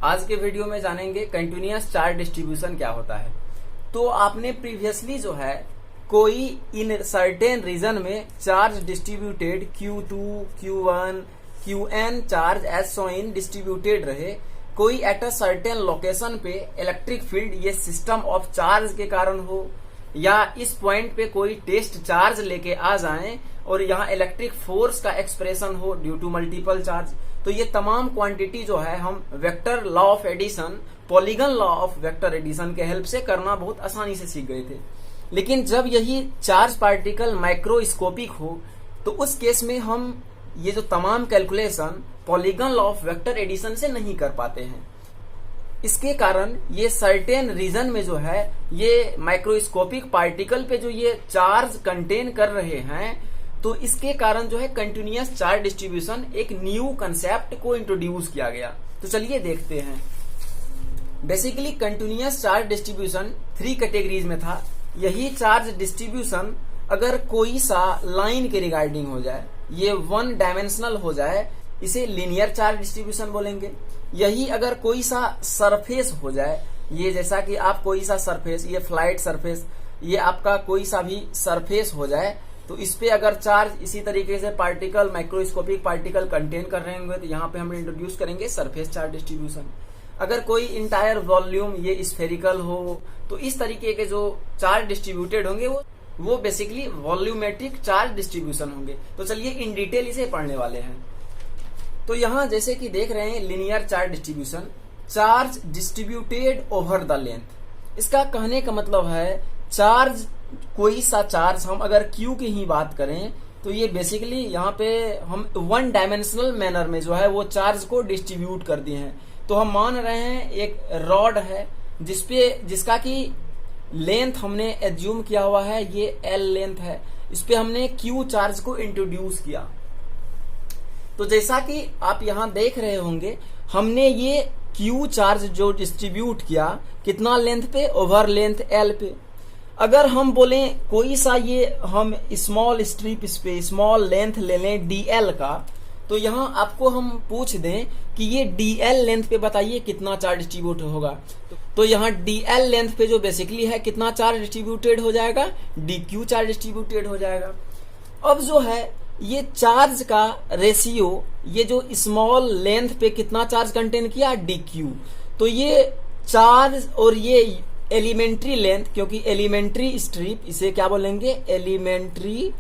आज के वीडियो में जानेंगे कंटिन्यूअस चार्ज डिस्ट्रीब्यूशन क्या होता है। तो आपने प्रीवियसली जो है कोई इन सर्टेन रीजन में charge distributed Q2, Q1, Qn charge as so इन डिस्ट्रीब्यूटेड रहे, कोई एट अ सर्टेन लोकेशन पे इलेक्ट्रिक फील्ड ये सिस्टम ऑफ चार्ज के कारण हो, या इस पॉइंट पे कोई टेस्ट चार्ज लेके आ जाएं और यहाँ इलेक्ट्रिक फोर्स का एक्सप्रेशन हो ड्यू टू मल्टीपल चार्ज। तो ये तमाम क्वांटिटी जो है हम vector law of addition, polygon law of vector addition के हेल्प से करना बहुत आसानी से सीख गए थे। लेकिन जब यही चार्ज पार्टिकल माइक्रोस्कोपिक हो तो उस केस में हम ये जो तमाम calculation polygon law of vector addition से नहीं कर पाते हैं। इसके कारण ये सर्टेन रीजन में जो है ये माइक्रोस्कोपिक पार्टिकल पे जो ये चार्ज कंटेन कर रहे हैं, तो इसके कारण जो है कंटिन्यूअस चार्ज डिस्ट्रीब्यूशन एक न्यू कंसेप्ट को इंट्रोड्यूस किया गया। तो चलिए देखते हैं। Basically continuous charge distribution 3 categories में था। यही चार्ज डिस्ट्रीब्यूशन अगर कोई सा लाइन के रिगार्डिंग हो जाए, ये 1 डायमेंशनल हो जाए, इसे लीनियर चार्ज डिस्ट्रीब्यूशन बोलेंगे। यही अगर कोई सा सरफेस हो जाए, ये जैसा कि आप कोई सा सरफेस, ये फ्लाइट सरफेस, ये आपका कोई सा भी सरफेस हो जाए, तो इस पे अगर चार्ज इसी तरीके से पार्टिकल, माइक्रोस्कोपिक पार्टिकल कंटेन कर रहे होंगे, तो यहाँ पे हम इंट्रोड्यूस करेंगे सरफेस चार्ज डिस्ट्रीब्यूशन। अगर कोई इंटायर वॉल्यूम ये स्फेरिकल हो, तो इस तरीके के जो चार्ज डिस्ट्रीब्यूटेड होंगे वो बेसिकली वॉल्यूमेट्रिक चार्ज डिस्ट्रीब्यूशन होंगे। तो चलिए इन डिटेल इसे पढ़ने वाले हैं। तो यहाँ जैसे कि देख रहे हैं linear charge distribution, charge distributed over the length. इसका कहने का मतलब है चार्ज, कोई सा चार्ज, हम अगर Q की ही बात करें तो ये बेसिकली यहाँ पे हम 1 डायमेंशनल मैनर में जो है वो चार्ज को डिस्ट्रीब्यूट कर दिए हैं। तो हम मान रहे हैं एक रॉड है जिसका की लेंथ हमने एज्यूम किया हुआ है, ये L लेंथ है, इस पे हमने Q चार्ज को इंट्रोड्यूस किया। तो जैसा कि आप यहाँ देख रहे होंगे, हमने ये Q चार्ज जो डिस्ट्रीब्यूट किया कितना लेंथ पे, ओवर लेंथ L पे। अगर हम बोले कोई सा ये हम स्मॉल स्ट्रिप पे स्मॉल लेंथ ले लें DL का, तो यहाँ आपको हम पूछ दें कि ये DL लेंथ पे बताइए कितना चार्ज डिस्ट्रीब्यूट होगा, तो यहाँ DL लेंथ पे जो बेसिकली है कितना चार्ज डिस्ट्रीब्यूटेड हो जाएगा, DQ चार्ज डिस्ट्रीब्यूटेड हो जाएगा। अब जो है ये चार्ज का रेशियो, ये जो स्मॉल लेंथ पे कितना चार्ज कंटेन किया, DQ, तो ये चार्ज और ये एलिमेंट्री लेंथ, क्योंकि एलिमेंट्री स्ट्रिप, इसे क्या बोलेंगे, एलिमेंट्री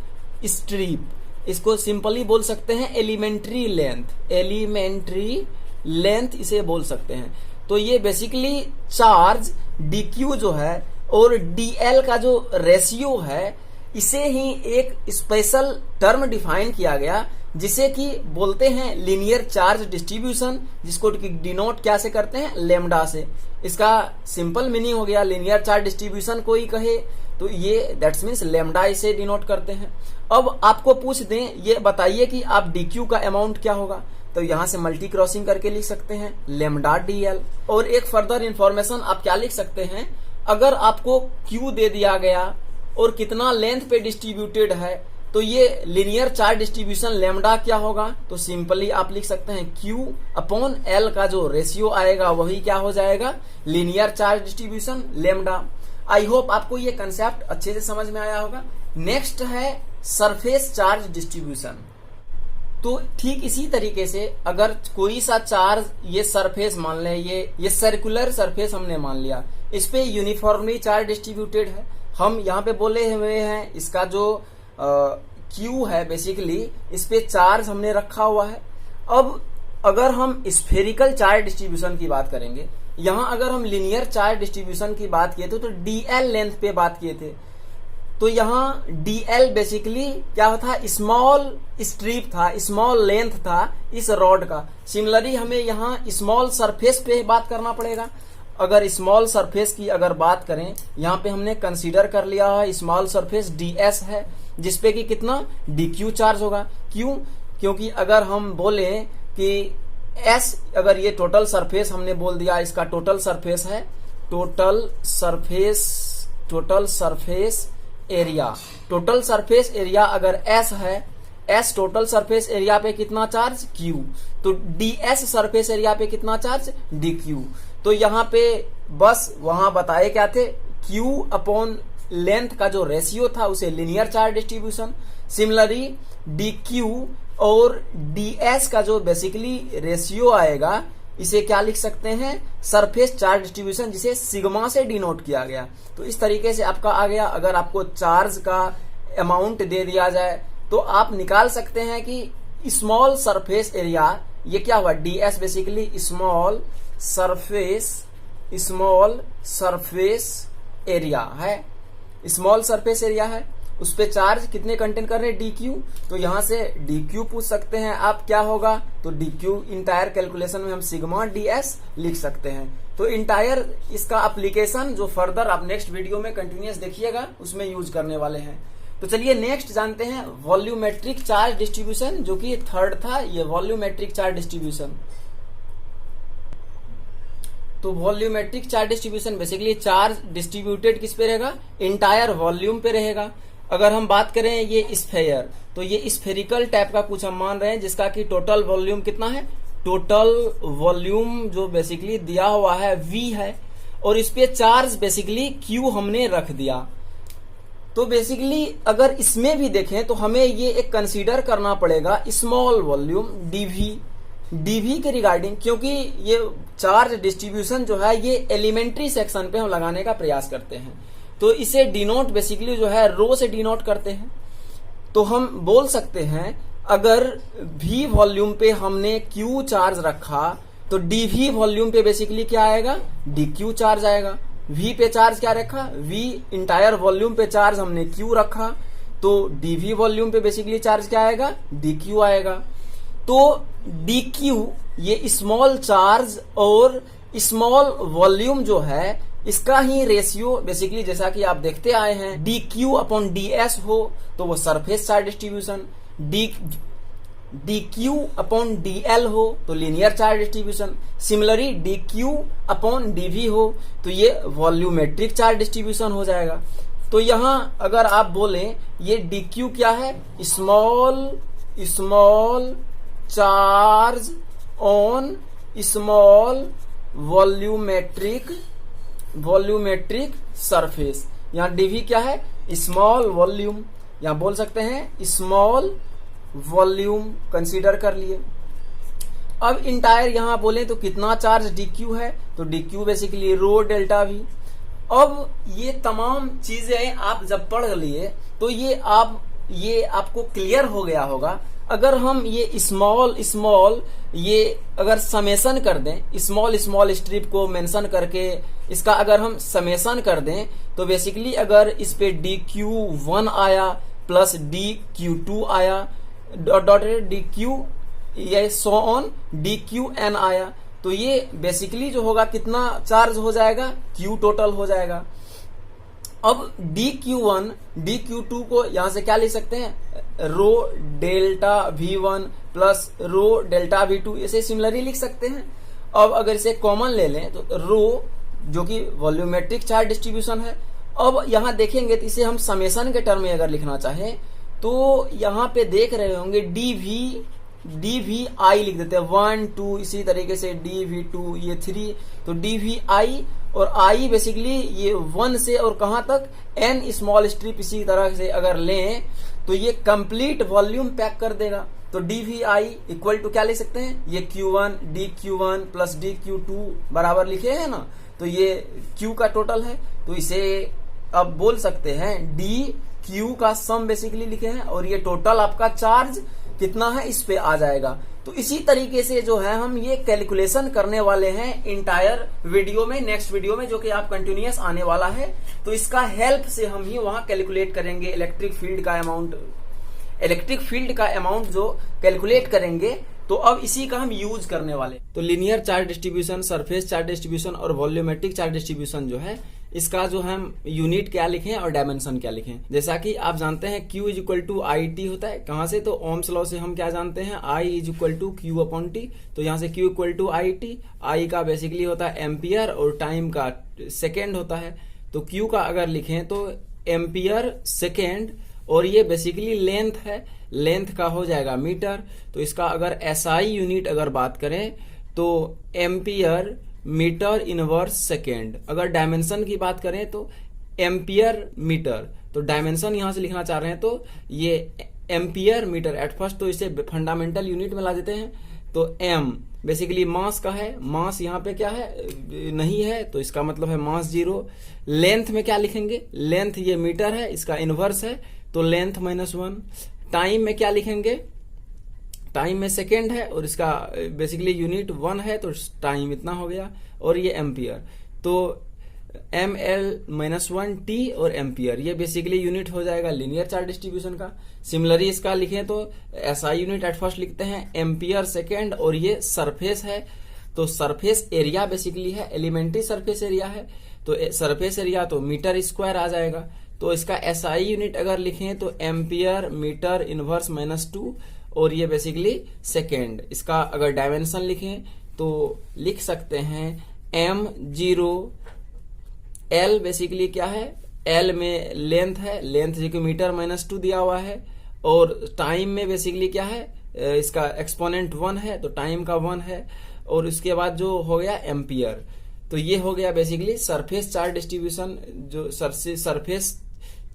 स्ट्रिप, इसको सिंपली बोल सकते हैं एलिमेंट्री लेंथ, एलिमेंट्री लेंथ इसे बोल सकते हैं। तो ये बेसिकली चार्ज DQ जो है और DL का जो रेशियो है, इसे ही एक स्पेशल टर्म डिफाइन किया गया जिसे कि बोलते हैं लीनियर चार्ज डिस्ट्रीब्यूशन, जिसको डिनोट क्या से करते हैं, लेमडा से। इसका सिंपल मीनिंग हो गया लीनियर चार्ज डिस्ट्रीब्यूशन कोई कहे तो ये दैट्स मीन्स लेमडा इसे डिनोट करते हैं। अब आपको पूछ दें, ये बताइए कि आप DQ का अमाउंट क्या होगा, तो यहां से मल्टी क्रॉसिंग करके लिख सकते हैं लेमडा DL। और एक फर्दर इंफॉर्मेशन आप क्या लिख सकते हैं, अगर आपको Q दे दिया गया और कितना लेंथ पे डिस्ट्रीब्यूटेड है, तो ये लीनियर चार्ज डिस्ट्रीब्यूशन लेमडा क्या होगा, तो सिंपली आप लिख सकते हैं Q अपॉन L का जो रेशियो आएगा वही क्या हो जाएगा, linear charge distribution lambda. I hope आपको ये कंसेप्ट अच्छे से समझ में आया होगा। नेक्स्ट है सरफेस चार्ज डिस्ट्रीब्यूशन। तो ठीक इसी तरीके से अगर कोई सा चार्ज, ये सरफेस मान ले, ये सर्कुलर सरफेस हमने मान लिया, इस पे यूनिफॉर्मली चार्ज डिस्ट्रीब्यूटेड है। हम यहाँ पे बोले हुए हैं इसका जो Q है बेसिकली, इस पे चार्ज हमने रखा हुआ है। अब अगर हम स्फेरिकल चार्ज डिस्ट्रीब्यूशन की बात करेंगे, यहाँ अगर हम लीनियर चार्ज डिस्ट्रीब्यूशन की बात किए तो DL लेंथ पे बात किए थे, तो यहाँ DL बेसिकली क्या था, स्मॉल स्ट्रिप था, स्मॉल लेंथ था इस रॉड का। सिमिलरली हमें यहाँ स्मॉल सरफेस पे बात करना पड़ेगा। अगर स्मॉल सरफेस की अगर बात करें, यहाँ पे हमने कंसीडर कर लिया है स्मॉल सरफेस DS है, जिसपे कि कितना DQ चार्ज होगा। क्यों? क्योंकि अगर हम बोले कि S, अगर ये टोटल सरफेस हमने बोल दिया इसका टोटल सरफेस है, total surface area, total surface area अगर S है एस टोटल सरफेस एरिया पे कितना चार्ज, क्यू, तो ds सरफेस एरिया पे कितना चार्ज, dq। तो यहाँ पे बस वहां बताए क्या थे, q अपॉन लेंथ का जो रेशियो था उसे linear charge distribution, similarly dq और ds का जो बेसिकली रेशियो आएगा इसे क्या लिख सकते हैं, सरफेस चार्ज डिस्ट्रीब्यूशन, जिसे सिग्मा से डिनोट किया गया। तो इस तरीके से आपका आ गया। अगर आपको चार्ज का अमाउंट दे दिया जाए तो आप निकाल सकते हैं कि स्मॉल सरफेस एरिया, ये क्या हुआ, ds basically small surface area है, स्मॉल सरफेस एरिया है, उस पे चार्ज कितने कंटेन कर रहे हैं, dq। तो यहां से dq पूछ सकते हैं आप, क्या होगा, तो dq इंटायर कैलकुलेशन में हम सिग्मा ds लिख सकते हैं। तो इंटायर इसका एप्लीकेशन जो फर्दर आप नेक्स्ट वीडियो में कंटिन्यूअस देखिएगा उसमें यूज करने वाले हैं। तो चलिए नेक्स्ट जानते हैं वॉल्यूमेट्रिक चार्ज डिस्ट्रीब्यूशन, जो कि थर्ड था ये वॉल्यूमेट्रिक चार्ज डिस्ट्रीब्यूशन। तो volumetric charge distribution basically charge distributed किस पे रहेगा, इंटायर वॉल्यूम पे रहेगा। अगर हम बात करें ये स्फेयर, तो ये स्फेरिकल टाइप का कुछ हम मान रहे हैं जिसका कि टोटल वॉल्यूम कितना है, टोटल वॉल्यूम जो बेसिकली दिया हुआ है v है, और इस पे चार्ज बेसिकली q हमने रख दिया। तो बेसिकली अगर इसमें भी देखें तो हमें ये एक कंसीडर करना पड़ेगा स्मॉल वॉल्यूम dv के रिगार्डिंग, क्योंकि ये चार्ज डिस्ट्रीब्यूशन जो है ये एलिमेंट्री सेक्शन पे हम लगाने का प्रयास करते हैं। तो इसे डिनोट बेसिकली जो है रो से डिनोट करते हैं। तो हम बोल सकते हैं अगर v वॉल्यूम पे हमने q चार्ज रखा तो dv वॉल्यूम पे बेसिकली क्या आएगा, dq चार्ज आएगा। v पे चार्ज क्या रखा, v इंटायर वॉल्यूम पे चार्ज हमने q रखा, तो dv वॉल्यूम पे बेसिकली चार्ज क्या आएगा, dq आएगा। तो dq ये स्मॉल चार्ज और स्मॉल वॉल्यूम जो है इसका ही रेशियो बेसिकली जैसा कि आप देखते आए हैं, dq अपॉन ds हो तो वो surface charge distribution, dq upon dl हो तो linear charge distribution, similarly dq upon dv हो तो ये वॉल्यूमेट्रिक चार्ज डिस्ट्रीब्यूशन हो जाएगा। तो यहां अगर आप बोलें ये dq क्या है, small charge on small volumetric surface, यहाँ dv क्या है, स्मॉल वॉल्यूम, यहाँ बोल सकते हैं स्मॉल वॉल्यूम कंसीडर कर लिए। अब इंटायर यहां बोले तो कितना चार्ज dq है, तो dq बेसिकली रो डेल्टा v। अब ये तमाम चीजें आप जब पढ़ लिए तो ये आपको क्लियर हो गया होगा। अगर हम ये स्मॉल ये अगर समेशन कर दें, स्मॉल स्ट्रिप को मेंशन करके इसका अगर हम समेशन कर दें तो बेसिकली अगर इस पे dq1 आया प्लस dq2 आया डॉटेड dq ये सो ऑन dqn आया, तो ये बेसिकली जो होगा कितना चार्ज हो जाएगा, q टोटल हो जाएगा। अब dq1 dq2 को यहां से क्या लिख सकते हैं, rho delta v1 plus rho delta v2, इसे सिमिलरली लिख सकते हैं। अब अगर इसे कॉमन ले लें तो रो जो कि वॉल्यूमेट्रिक चार्ज डिस्ट्रीब्यूशन है। अब यहां देखेंगे तो इसे हम समेशन के टर्म में अगर लिखना चाहें तो यहां पे देख रहे होंगे dvi लिख देते हैं 1 2, इसी तरीके से dv2 ये 3, तो dvi और i बेसिकली ये 1 से और कहां तक n स्मॉल स्ट्रिप इसी तरह से अगर लें तो ये कंप्लीट वॉल्यूम पैक कर देगा। तो dvi इक्वल टू क्या ले सकते हैं, ये q1 dq1 प्लस dq2 बराबर लिखे हैं ना, तो ये q का टोटल है। तो इसे अब बोल सकते हैं dq का सम बेसिकली लिखे हैं और ये टोटल आपका चार्ज कितना है इस पे आ जाएगा। तो इसी तरीके से जो है हम ये कैलकुलेशन करने वाले हैं इंटायर वीडियो में, नेक्स्ट वीडियो में जो कि आप कंटिन्यूअस आने वाला है। तो इसका हेल्प से हम ही वहां कैलकुलेट करेंगे इलेक्ट्रिक फील्ड का अमाउंट जो कैलकुलेट करेंगे। तो अब इसी का हम यूज करने वाले। तो linear charge distribution, surface charge distribution और वॉल्यूमेट्रिक चार्ज डिस्ट्रीब्यूशन जो है इसका जो हम यूनिट क्या लिखें और डायमेंशन क्या लिखें। जैसा कि आप जानते हैं Q is equal to I t होता है, कहां से, तो ओम्स लॉ से हम क्या जानते हैं, I is equal to Q upon T. तो यहां से Q equal to I T, I का बेसिकली होता है एम्पियर और टाइम का सेकेंड होता है। तो Q का अगर लिखें तो एम्पियर सेकेंड और ये बेसिकली लेंथ है, लेंथ का हो जाएगा मीटर। तो इसका अगर एसआई यूनिट अगर बात करें तो एम्पियर मीटर इनवर्स सेकेंड। अगर डायमेंशन की बात करें तो एम्पियर मीटर। तो डायमेंशन यहां से लिखना चाह रहे हैं तो ये एम्पियर मीटर एट फर्स्ट तो इसे फंडामेंटल यूनिट में ला देते हैं। तो एम बेसिकली मास का है, मास यहाँ पे क्या है नहीं है, तो इसका मतलब है मास 0। लेंथ में क्या लिखेंगे, लेंथ ये मीटर है, इसका इनवर्स है तो लेंथ -1। टाइम में क्या लिखेंगे, टाइम में सेकेंड है और इसका बेसिकली यूनिट 1 है तो टाइम इतना हो गया। और ये एम्पियर, तो ml-1 t और एम्पियर ये बेसिकली यूनिट हो जाएगा लीनियर चार्ज डिस्ट्रीब्यूशन का। सिमिलरली इसका लिखें तो एसआई यूनिट एट फर्स्ट लिखते हैं एम्पियर सेकेंड और ये सरफेस है। तो सरफेस एरिया बेसिकली है, एलिमेंट्री सरफेस एरिया है तो सरफेस एरिया तो मीटर स्क्वायर आ जाएगा। तो इसका एसआई यूनिट अगर लिखें तो एम्पियर मीटर इनवर्स -2 और ये बेसिकली सेकेंड। इसका अगर डायमेंशन लिखें तो लिख सकते हैं m0 L बेसिकली क्या है, L में लेंथ है, लेंथ जो कि मीटर -2 दिया हुआ है। और टाइम में बेसिकली क्या है, इसका एक्सपोनेंट 1 है तो टाइम का 1 है। और उसके बाद जो हो गया एम्पियर, तो ये हो गया बेसिकली सरफेस चार्ज डिस्ट्रीब्यूशन। जो सरफेस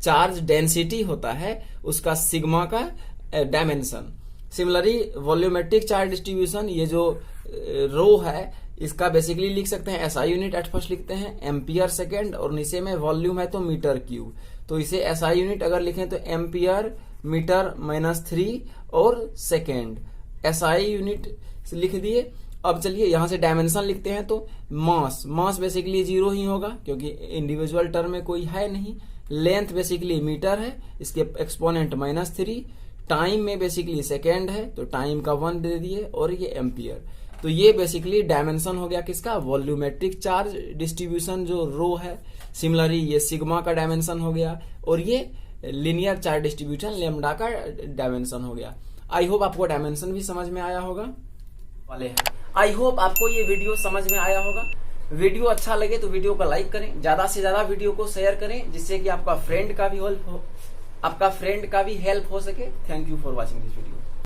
चार्ज डेंसिटी होता है उसका सिग्मा का dimension. Similarly volumetric charge distribution, ये जो रो है इसका बेसिकली लिख सकते हैं एसआई यूनिट एट फर्स्ट लिखते हैं एम्पियर सेकेंड और नीचे में वॉल्यूम है तो मीटर क्यूब। तो इसे एसआई यूनिट अगर लिखें तो एम्पियर मीटर -3 और सेकेंड। एसआई यूनिट लिख दिए। अब चलिए यहां से डायमेंशन लिखते हैं तो मास, मास बेसिकली 0 ही होगा क्योंकि इंडिविजुअल टर्म में कोई है नहीं। लेंथ बेसिकली मीटर है, इसके एक्सपोनेंट -3। टाइम में बेसिकली सेकेंड है तो टाइम का 1 दे दिए और ये एम्पियर। तो ये बेसिकली डायमेंशन हो गया किसका, वॉल्यूमेट्रिक चार्ज डिस्ट्रीब्यूशन जो रो है। सिमिलरली ये सिग्मा का डायमेंशन हो गया और ये लीनियर चार्ज डिस्ट्रीब्यूशन लेमडा का डायमेंशन हो गया। आई होप आपको डायमेंशन भी समझ में आया होगा वाले हैं। आई होप आपको ये वीडियो समझ में आया होगा। वीडियो अच्छा लगे तो वीडियो को लाइक करें, ज्यादा से ज्यादा वीडियो को शेयर करें जिससे कि आपका फ्रेंड का भी हेल्प हो सके। Thank you for watching this video.